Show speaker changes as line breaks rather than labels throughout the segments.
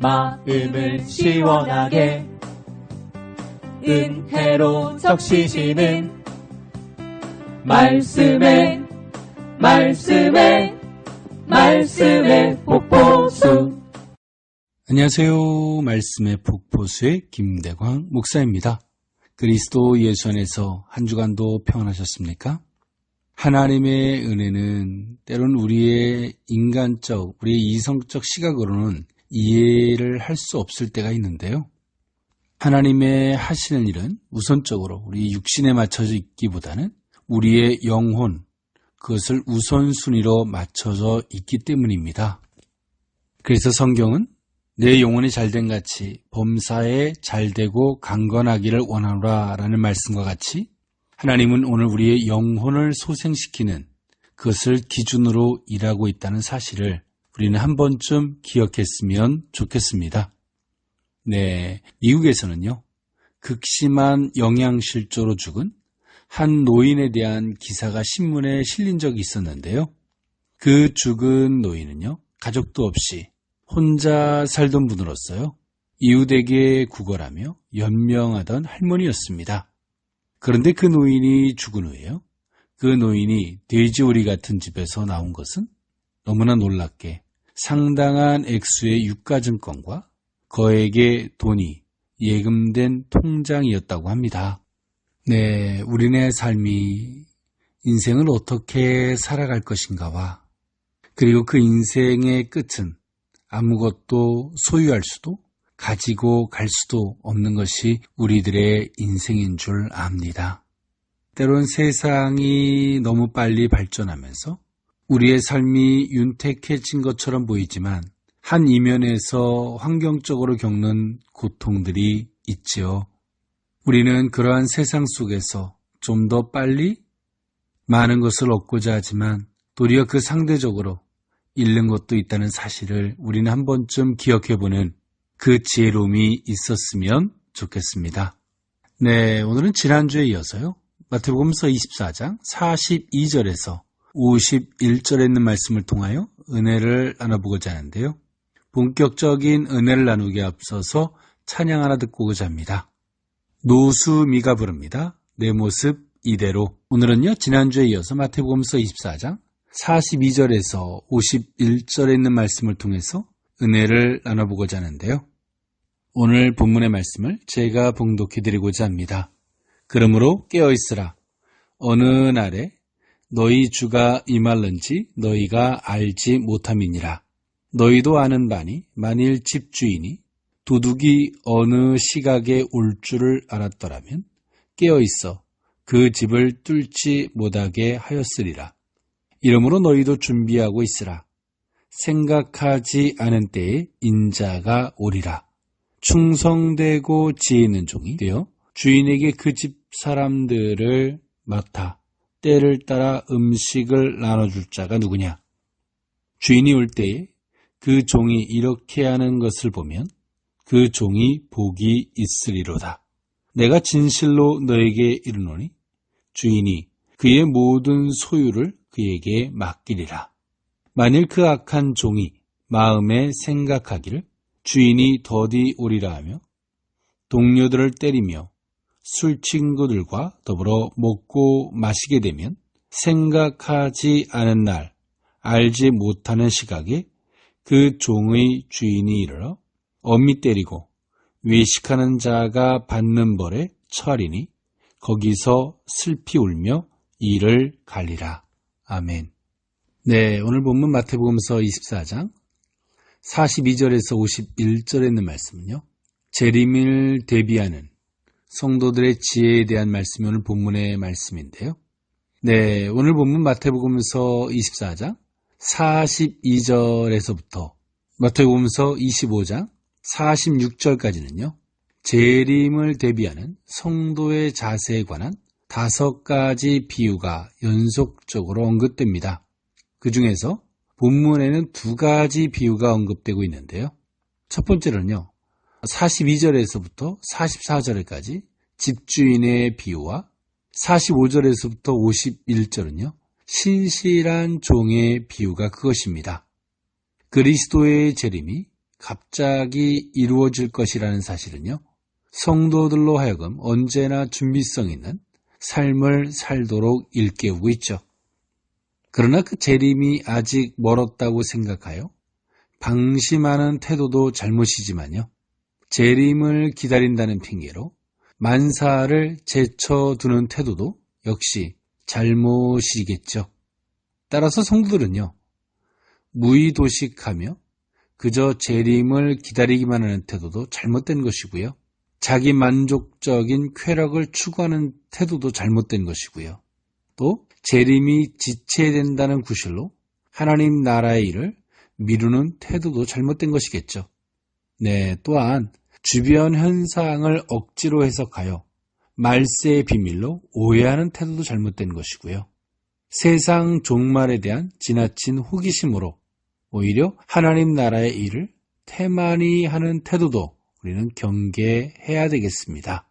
마음을 시원하게 은혜로 적시시는 말씀에 폭포수.
안녕하세요. 말씀의 폭포수의 김대광 목사입니다. 그리스도 예수 안에서 한 주간도 평안하셨습니까? 하나님의 은혜는 때론 우리의 인간적, 우리의 이성적 시각으로는 이해를 할 수 없을 때가 있는데요. 하나님의 하시는 일은 우선적으로 우리 육신에 맞춰져 있기보다는 우리의 영혼, 그것을 우선순위로 맞춰져 있기 때문입니다. 그래서 성경은 내 영혼이 잘된 같이 범사에 잘되고 강건하기를 원하노라 라는 말씀과 같이 하나님은 오늘 우리의 영혼을 소생시키는 그것을 기준으로 일하고 있다는 사실을 우리는 한 번쯤 기억했으면 좋겠습니다. 네, 미국에서는요, 극심한 영양실조로 죽은 한 노인에 대한 기사가 신문에 실린 적이 있었는데요. 그 죽은 노인은요, 가족도 없이 혼자 살던 분으로서요, 이웃에게 구걸하며 연명하던 할머니였습니다. 그런데 그 노인이 죽은 후에요, 그 노인이 돼지우리 같은 집에서 나온 것은 너무나 놀랍게 상당한 액수의 유가증권과 거액의 돈이 예금된 통장이었다고 합니다. 네, 우리네 삶이 인생을 어떻게 살아갈 것인가와 그리고 그 인생의 끝은 아무것도 소유할 수도 가지고 갈 수도 없는 것이 우리들의 인생인 줄 압니다. 때론 세상이 너무 빨리 발전하면서 우리의 삶이 윤택해진 것처럼 보이지만 한 이면에서 환경적으로 겪는 고통들이 있지요. 우리는 그러한 세상 속에서 좀 더 빨리 많은 것을 얻고자 하지만 도리어 그 상대적으로 잃는 것도 있다는 사실을 우리는 한 번쯤 기억해보는 그 지혜로움이 있었으면 좋겠습니다. 네, 오늘은 지난주에 이어서요, 마태복음서 24장 42절에서 51절에 있는 말씀을 통하여 은혜를 나눠보고자 하는데요. 본격적인 은혜를 나누기에 앞서서 찬양 하나 듣고 오고자 합니다. 노수미가 부릅니다. 내 모습 이대로. 오늘은요, 지난주에 이어서 마태복음서 24장 42절에서 51절에 있는 말씀을 통해서 은혜를 나눠보고자 하는데요. 오늘 본문의 말씀을 제가 봉독해드리고자 합니다. 그러므로 깨어있으라. 어느 날에 너희 주가 임할는지 너희가 알지 못함이니라. 너희도 아는 바니 만일 집주인이 도둑이 어느 시각에 올 줄을 알았더라면 깨어있어 그 집을 뚫지 못하게 하였으리라. 이러므로 너희도 준비하고 있으라. 생각하지 않은 때에 인자가 오리라. 충성되고 지혜 있는 종이 되어 주인에게 그 집 사람들을 맡아 때를 따라 음식을 나눠줄 자가 누구냐? 주인이 올 때에 그 종이 이렇게 하는 것을 보면 그 종이 복이 있으리로다. 내가 진실로 너에게 이르노니 주인이 그의 모든 소유를 그에게 맡기리라. 만일 그 악한 종이 마음에 생각하기를 주인이 더디 오리라 하며 동료들을 때리며 술 친구들과 더불어 먹고 마시게 되면 생각하지 않은 날, 알지 못하는 시각에 그 종의 주인이 이르러 엄히 때리고 외식하는 자가 받는 벌에 처하리니 거기서 슬피 울며 이를 갈리라. 아멘. 네, 오늘 본문 마태복음서 24장 42절에서 51절에 있는 말씀은요, 재림을 대비하는 성도들의 지혜에 대한 말씀이 오늘 본문의 말씀인데요. 네, 오늘 본문 마태복음서 24장 42절에서부터 마태복음서 25장 46절까지는요, 재림을 대비하는 성도의 자세에 관한 5가지 비유가 연속적으로 언급됩니다. 그 중에서 본문에는 2가지 비유가 언급되고 있는데요. 첫 번째로는요, 42절에서부터 44절까지 집주인의 비유와 45절에서부터 51절은요, 신실한 종의 비유가 그것입니다. 그리스도의 재림이 갑자기 이루어질 것이라는 사실은요, 성도들로 하여금 언제나 준비성 있는 삶을 살도록 일깨우고 있죠. 그러나 그 재림이 아직 멀었다고 생각하여 방심하는 태도도 잘못이지만요, 재림을 기다린다는 핑계로 만사를 제쳐두는 태도도 역시 잘못이겠죠. 따라서 성도들은요, 무의도식하며 그저 재림을 기다리기만 하는 태도도 잘못된 것이고요, 자기 만족적인 쾌락을 추구하는 태도도 잘못된 것이고요, 또 재림이 지체된다는 구실로 하나님 나라의 일을 미루는 태도도 잘못된 것이겠죠. 네, 또한 주변 현상을 억지로 해석하여 말세의 비밀로 오해하는 태도도 잘못된 것이고요, 세상 종말에 대한 지나친 호기심으로 오히려 하나님 나라의 일을 태만히 하는 태도도 우리는 경계해야 되겠습니다.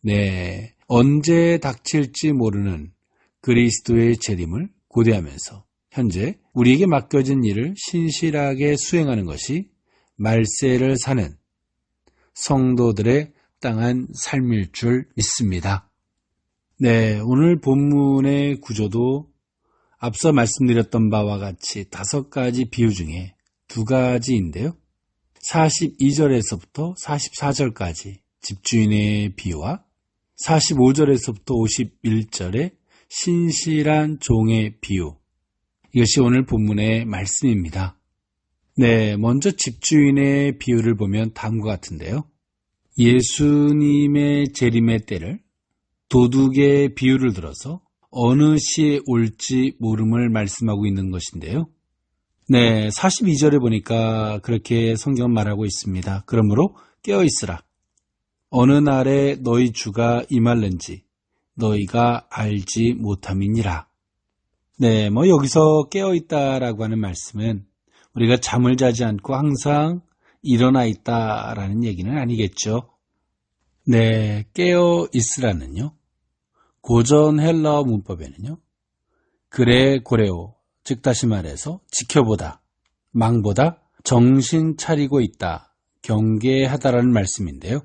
네, 언제 닥칠지 모르는 그리스도의 재림을 고대하면서 현재 우리에게 맡겨진 일을 신실하게 수행하는 것이 말세를 사는 성도들의 땅한 삶일 줄 믿습니다. 네, 오늘 본문의 구조도 앞서 말씀드렸던 바와 같이 5가지 비유 중에 2가지인데요. 42절에서부터 44절까지 집주인의 비유와 45절에서부터 51절의 신실한 종의 비유, 이것이 오늘 본문의 말씀입니다. 네, 먼저 집주인의 비유를 보면 다음과 같은데요. 예수님의 재림의 때를 도둑의 비유를 들어서 어느 시에 올지 모름을 말씀하고 있는 것인데요. 네, 42절에 보니까 그렇게 성경은 말하고 있습니다. 그러므로 깨어있으라. 어느 날에 너희 주가 임할는지 너희가 알지 못함이니라. 네, 여기서 깨어있다라고 하는 말씀은 우리가 잠을 자지 않고 항상 일어나 있다라는 얘기는 아니겠죠. 네, 깨어있으라는요, 고전 헬라어 문법에는요, 그레 고레오, 즉 다시 말해서 지켜보다, 망보다, 정신 차리고 있다, 경계하다라는 말씀인데요.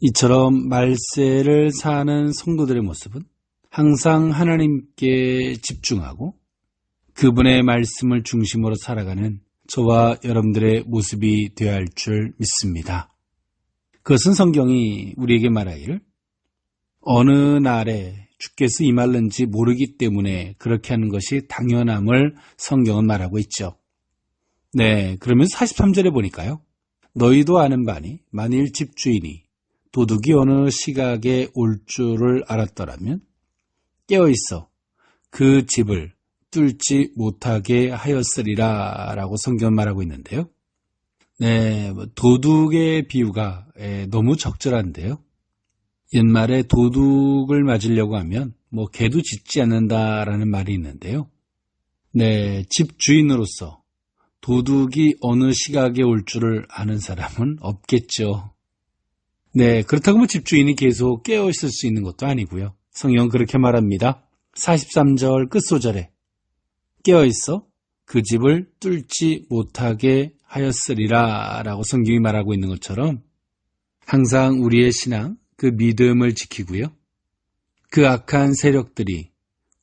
이처럼 말세를 사는 성도들의 모습은 항상 하나님께 집중하고 그분의 말씀을 중심으로 살아가는 저와 여러분들의 모습이 되어야 할 줄 믿습니다. 그것은 성경이 우리에게 말하기를 어느 날에 주께서 임할는지 모르기 때문에 그렇게 하는 것이 당연함을 성경은 말하고 있죠. 네, 그러면 43절에 보니까요, 너희도 아는 바니 만일 집주인이 도둑이 어느 시각에 올 줄을 알았더라면 깨어있어 그 집을 뚫지 못하게 하였으리라 라고 성경은 말하고 있는데요. 네, 도둑의 비유가 너무 적절한데요. 옛말에 도둑을 맞으려고 하면 개도 짖지 않는다라는 말이 있는데요. 네, 집주인으로서 도둑이 어느 시각에 올 줄을 아는 사람은 없겠죠. 네, 그렇다고 집주인이 계속 깨어 있을 수 있는 것도 아니고요. 성경은 그렇게 말합니다. 43절 끝소절에 깨어 있어 그 집을 뚫지 못하게 하였으리라 라고 성경이 말하고 있는 것처럼 항상 우리의 신앙, 그 믿음을 지키고요, 그 악한 세력들이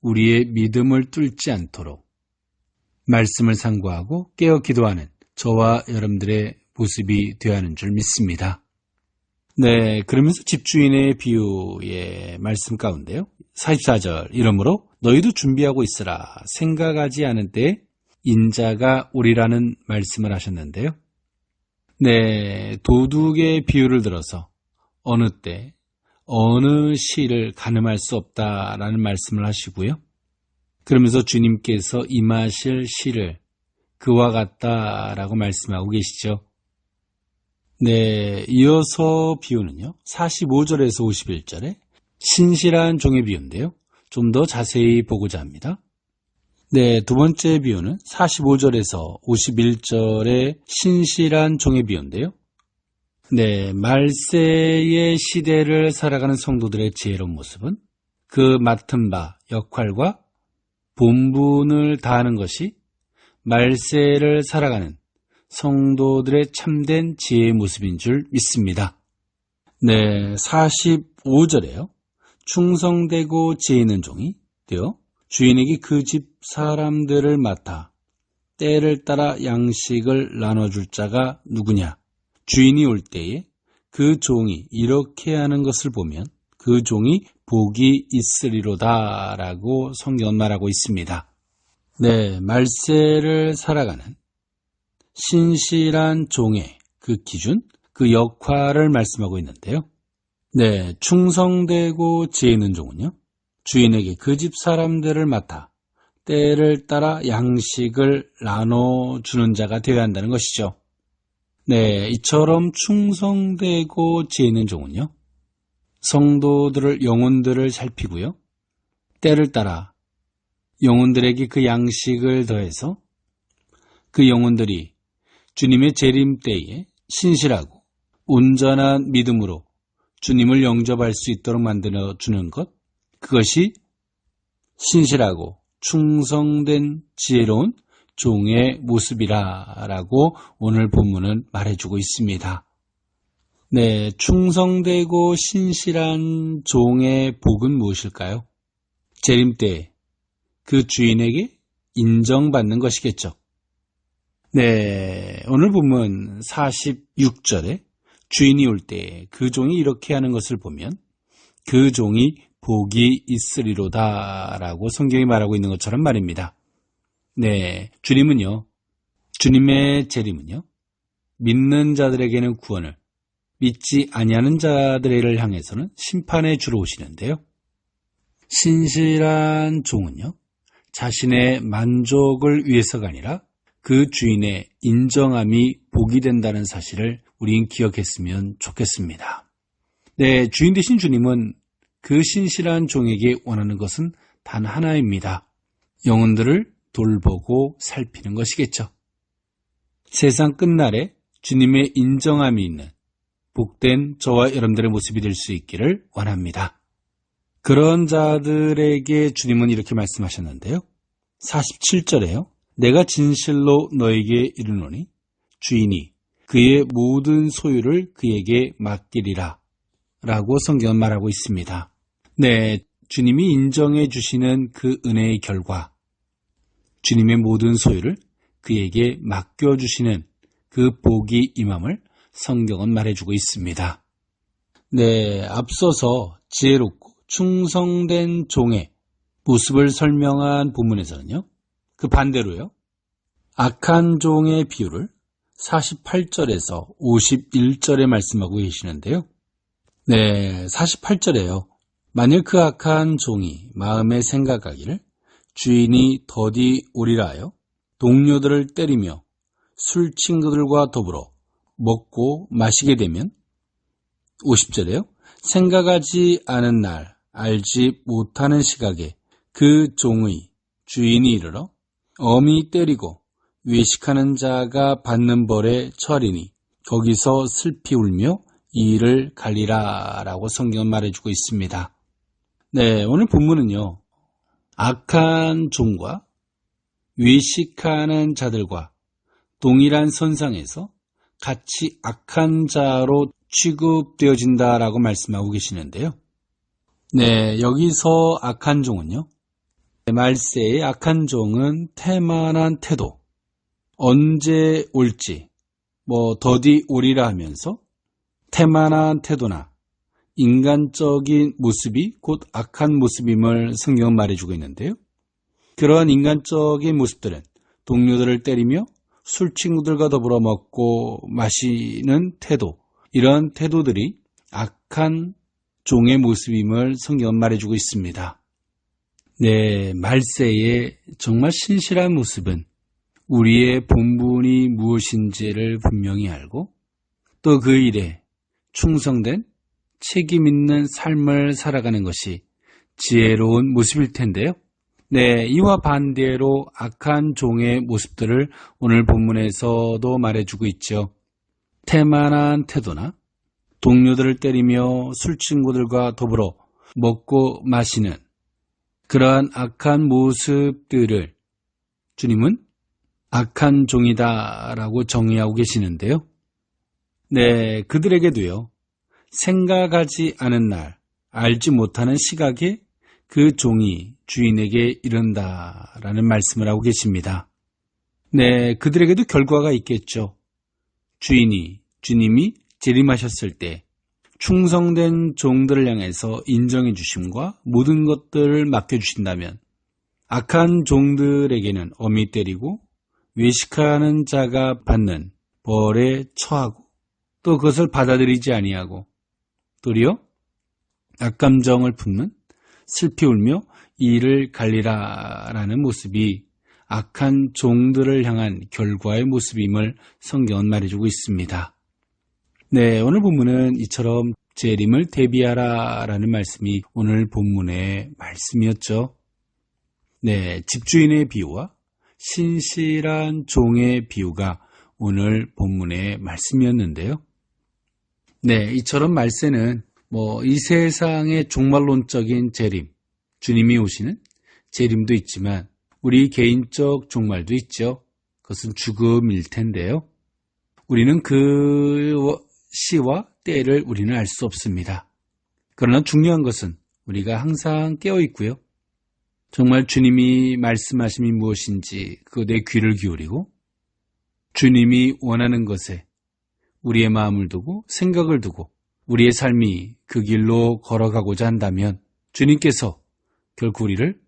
우리의 믿음을 뚫지 않도록 말씀을 상고하고 깨어 기도하는 저와 여러분들의 모습이 되어야 하는 줄 믿습니다. 네, 그러면서 집주인의 비유의 말씀 가운데요, 44절 이러므로 너희도 준비하고 있으라. 생각하지 않은 때에 인자가 오리라는 말씀을 하셨는데요. 네, 도둑의 비유를 들어서 어느 때, 어느 시를 가늠할 수 없다라는 말씀을 하시고요. 그러면서 주님께서 임하실 시를 그와 같다라고 말씀하고 계시죠. 네, 이어서 비유는요, 45절에서 51절에 신실한 종의 비유인데요. 좀 더 자세히 보고자 합니다. 네, 두 번째 비유는 45절에서 51절의 신실한 종의 비유인데요. 네, 말세의 시대를 살아가는 성도들의 지혜로운 모습은 그 맡은 바, 역할과 본분을 다하는 것이 말세를 살아가는 성도들의 참된 지혜의 모습인 줄 믿습니다. 네, 45절에요. 충성되고 지혜 있는 종이 되어 주인에게 그 집 사람들을 맡아 때를 따라 양식을 나눠줄 자가 누구냐? 주인이 올 때에 그 종이 이렇게 하는 것을 보면 그 종이 복이 있으리로다 라고 성경은 말하고 있습니다. 네, 말세를 살아가는 신실한 종의 그 기준, 그 역할을 말씀하고 있는데요. 네, 충성되고 지혜 있는 종은요, 주인에게 그 집 사람들을 맡아 때를 따라 양식을 나눠주는 자가 되어야 한다는 것이죠. 네, 이처럼 충성되고 지혜 있는 종은요, 성도들을, 영혼들을 살피고요, 때를 따라 영혼들에게 그 양식을 더해서 그 영혼들이 주님의 재림 때에 신실하고 온전한 믿음으로 주님을 영접할 수 있도록 만들어주는 것, 그것이 신실하고 충성된 지혜로운 종의 모습이라고 오늘 본문은 말해주고 있습니다. 네, 충성되고 신실한 종의 복은 무엇일까요? 재림 때 그 주인에게 인정받는 것이겠죠. 네, 오늘 본문 46절에 주인이 올 때 그 종이 이렇게 하는 것을 보면 그 종이 복이 있으리로다 라고 성경이 말하고 있는 것처럼 말입니다. 네, 주님의 재림은요, 믿는 자들에게는 구원을, 믿지 아니하는 자들을 향해서는 심판에 주로 오시는데요. 신실한 종은요, 자신의 만족을 위해서가 아니라 그 주인의 인정함이 복이 된다는 사실을 우린 기억했으면 좋겠습니다. 네, 주인 되신 주님은 그 신실한 종에게 원하는 것은 단 하나입니다. 영혼들을 돌보고 살피는 것이겠죠. 세상 끝날에 주님의 인정함이 있는 복된 저와 여러분들의 모습이 될 수 있기를 원합니다. 그런 자들에게 주님은 이렇게 말씀하셨는데요. 47절에요. 내가 진실로 너에게 이르노니 주인이 그의 모든 소유를 그에게 맡기리라 라고 성경은 말하고 있습니다. 네, 주님이 인정해 주시는 그 은혜의 결과, 주님의 모든 소유를 그에게 맡겨주시는 그 복이 임함을 성경은 말해주고 있습니다. 네, 앞서서 지혜롭고 충성된 종의 모습을 설명한 본문에서는요, 그 반대로요, 악한 종의 비유를 48절에서 51절에 말씀하고 계시는데요. 네, 48절에요. 만일 그 악한 종이 마음에 생각하기를 주인이 더디 오리라 하여 동료들을 때리며 술 친구들과 더불어 먹고 마시게 되면 50절에요. 생각하지 않은 날, 알지 못하는 시각에 그 종의 주인이 이르러 엄히 때리고 외식하는 자가 받는 벌에 처하리니 거기서 슬피 울며 이 일을 갈리라 라고 성경은 말해주고 있습니다. 네, 오늘 본문은요, 악한 종과 외식하는 자들과 동일한 선상에서 같이 악한 자로 취급되어진다라고 말씀하고 계시는데요. 네, 여기서 악한 종은요, 말세의 악한 종은 태만한 태도, 언제 올지, 더디 오리라 하면서 태만한 태도나 인간적인 모습이 곧 악한 모습임을 성경은 말해주고 있는데요. 그러한 인간적인 모습들은 동료들을 때리며 술 친구들과 더불어 먹고 마시는 태도, 이런 태도들이 악한 종의 모습임을 성경은 말해주고 있습니다. 네, 말세의 정말 신실한 모습은 우리의 본분이 무엇인지를 분명히 알고 또 그 일에 충성된 책임 있는 삶을 살아가는 것이 지혜로운 모습일 텐데요. 네, 이와 반대로 악한 종의 모습들을 오늘 본문에서도 말해주고 있죠. 태만한 태도나 동료들을 때리며 술 친구들과 더불어 먹고 마시는 그러한 악한 모습들을 주님은 악한 종이다라고 정의하고 계시는데요. 네, 그들에게도요, 생각하지 않은 날, 알지 못하는 시각에 그 종이 주인에게 이른다라는 말씀을 하고 계십니다. 네, 그들에게도 결과가 있겠죠. 주님이 재림하셨을 때 충성된 종들을 향해서 인정해 주심과 모든 것들을 맡겨주신다면 악한 종들에게는 엄히 때리고 외식하는 자가 받는 벌에 처하고 또 그것을 받아들이지 아니하고 도리어 악감정을 품는 슬피 울며 이를 갈리라라는 모습이 악한 종들을 향한 결과의 모습임을 성경은 말해주고 있습니다. 네, 오늘 본문은 이처럼 재림을 대비하라라는 말씀이 오늘 본문의 말씀이었죠. 네, 집주인의 비유와 신실한 종의 비유가 오늘 본문의 말씀이었는데요. 네, 이처럼 말세는 이 세상의 종말론적인 재림, 주님이 오시는 재림도 있지만 우리 개인적 종말도 있죠. 그것은 죽음일 텐데요. 우리는 그 시와 때를 우리는 알 수 없습니다. 그러나 중요한 것은 우리가 항상 깨어 있고요. 정말 주님이 말씀하심이 무엇인지 그것에 귀를 기울이고 주님이 원하는 것에 우리의 마음을 두고 생각을 두고 우리의 삶이 그 길로 걸어가고자 한다면 주님께서 결국 우리를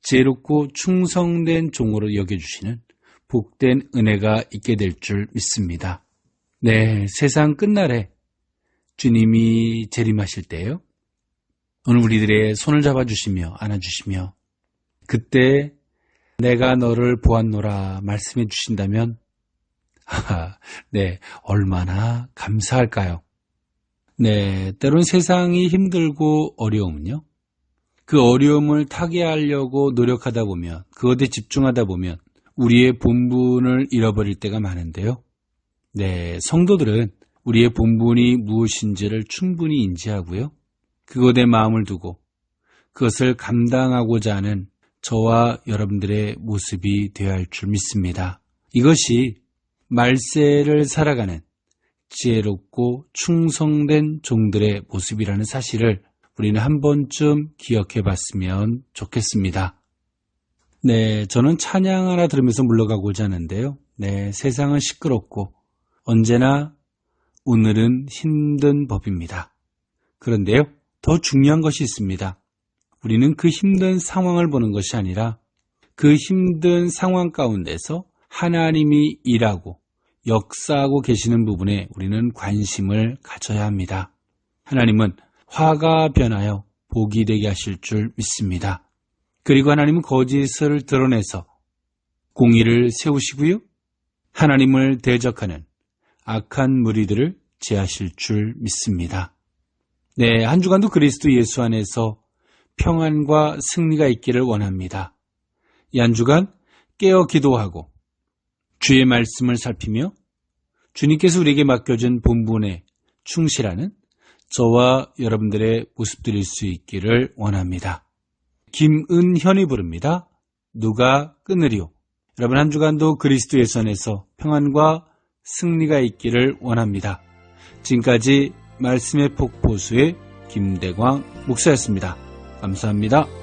지혜롭고 충성된 종으로 여겨주시는 복된 은혜가 있게 될 줄 믿습니다. 네, 세상 끝날에 주님이 재림하실 때요. 오늘 우리들의 손을 잡아주시며 안아주시며 그때 내가 너를 보았노라 말씀해 주신다면 네, 얼마나 감사할까요? 네, 때론 세상이 힘들고 어려움은요. 그 어려움을 타개하려고 노력하다 보면 그것에 집중하다 보면 우리의 본분을 잃어버릴 때가 많은데요. 네, 성도들은 우리의 본분이 무엇인지를 충분히 인지하고요. 그것에 마음을 두고 그것을 감당하고자 하는 저와 여러분들의 모습이 되어야 할 줄 믿습니다. 이것이 말세를 살아가는 지혜롭고 충성된 종들의 모습이라는 사실을 우리는 한 번쯤 기억해 봤으면 좋겠습니다. 네, 저는 찬양 하나 들으면서 물러가고자 하는데요. 네, 세상은 시끄럽고 언제나 오늘은 힘든 법입니다. 그런데요, 더 중요한 것이 있습니다. 우리는 그 힘든 상황을 보는 것이 아니라 그 힘든 상황 가운데서 하나님이 일하고 역사하고 계시는 부분에 우리는 관심을 가져야 합니다. 하나님은 화가 변하여 복이 되게 하실 줄 믿습니다. 그리고 하나님은 거짓을 드러내서 공의를 세우시고요. 하나님을 대적하는 악한 무리들을 제하실 줄 믿습니다. 네, 한 주간도 그리스도 예수 안에서 평안과 승리가 있기를 원합니다. 이 한 주간 깨어 기도하고 주의 말씀을 살피며 주님께서 우리에게 맡겨준 본분에 충실하는 저와 여러분들의 모습들일 수 있기를 원합니다. 김은현이 부릅니다. 누가 끊으리오. 여러분 한 주간도 그리스도 예수 안에서 평안과 승리가 있기를 원합니다. 지금까지 말씀의 폭포수의 김대광 목사였습니다. 감사합니다.